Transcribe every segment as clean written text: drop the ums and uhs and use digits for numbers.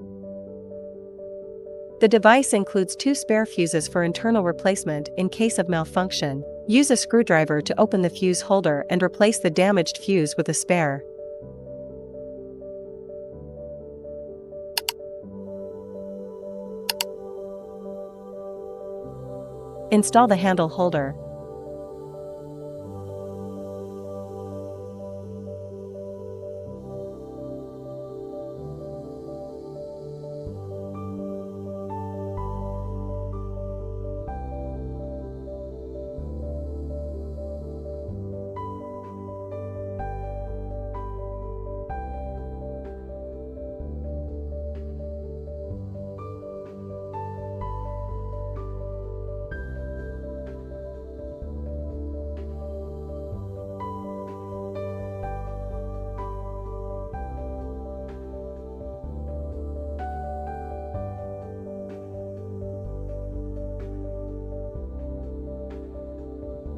The device includes 2 spare fuses for internal replacement in case of malfunction. Use a screwdriver to open the fuse holder and replace the damaged fuse with a spare. Install the handle holder.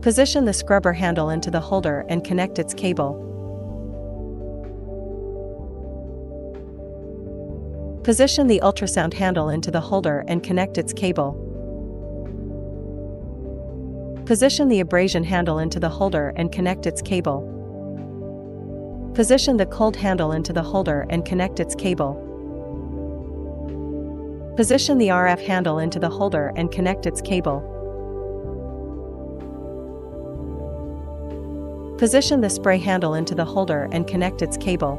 Position the scrubber handle into the holder and connect its cable. Position the ultrasound handle into the holder and connect its cable. Position the abrasion handle into the holder and connect its cable. Position the cold handle into the holder and connect its cable. Position the RF handle into the holder and connect its cable. Position the spray handle into the holder and connect its cable.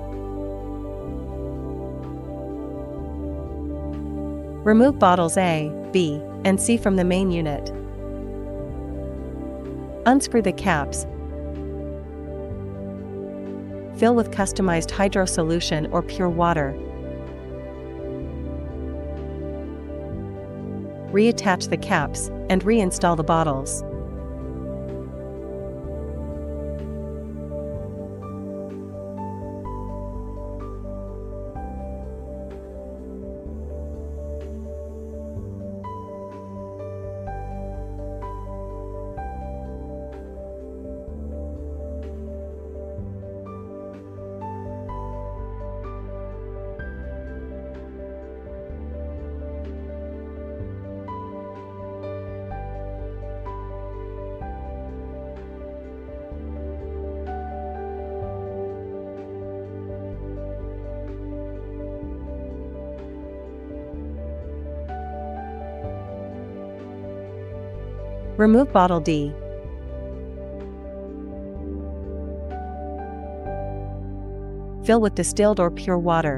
Remove bottles A, B, and C from the main unit. Unscrew the caps. Fill with customized hydro solution or pure water. Reattach the caps and reinstall the bottles. Remove bottle D. Fill with distilled or pure water.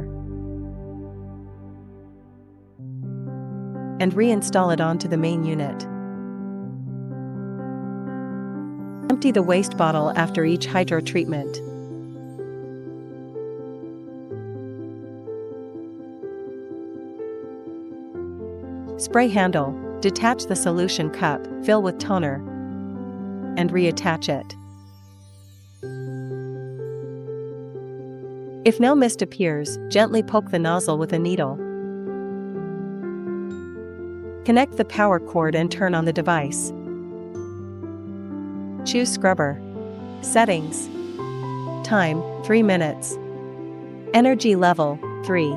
And reinstall it onto the main unit. Empty the waste bottle after each hydro treatment. Spray handle. Detach the solution cup, fill with toner, and reattach it. If no mist appears, gently poke the nozzle with a needle. Connect the power cord and turn on the device. Choose scrubber. Settings. Time, 3 minutes. Energy level, 3.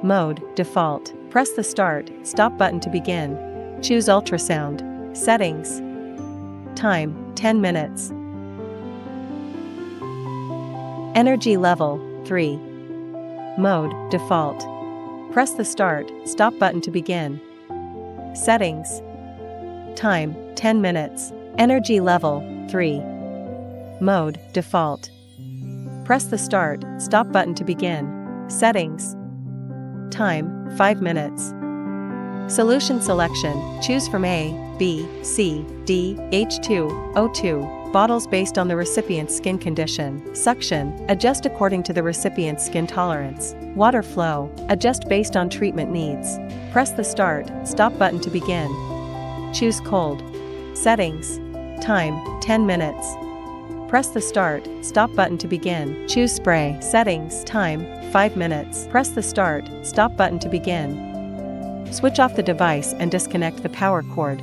Mode, default. Press the Start, Stop button to begin. Choose Ultrasound. Settings. Time, 10 minutes. Energy level, 3. Mode, default. Press the Start, Stop button to begin. Settings. Time, 10 minutes. Energy level, 3. Mode, default. Press the Start, Stop button to begin. Settings. Time, 5 minutes. Solution selection. Choose from A, B, C, D, H2, O2. Bottles based on the recipient's skin condition. Suction. Adjust according to the recipient's skin tolerance. Water flow. Adjust based on treatment needs. Press the Start, Stop button to begin. Choose Cold. Settings. Time, 10 minutes. Press the Start, Stop button to begin. Choose Spray. Settings. Time, 5 minutes. Press the Start, Stop button to begin. Switch off the device and disconnect the power cord.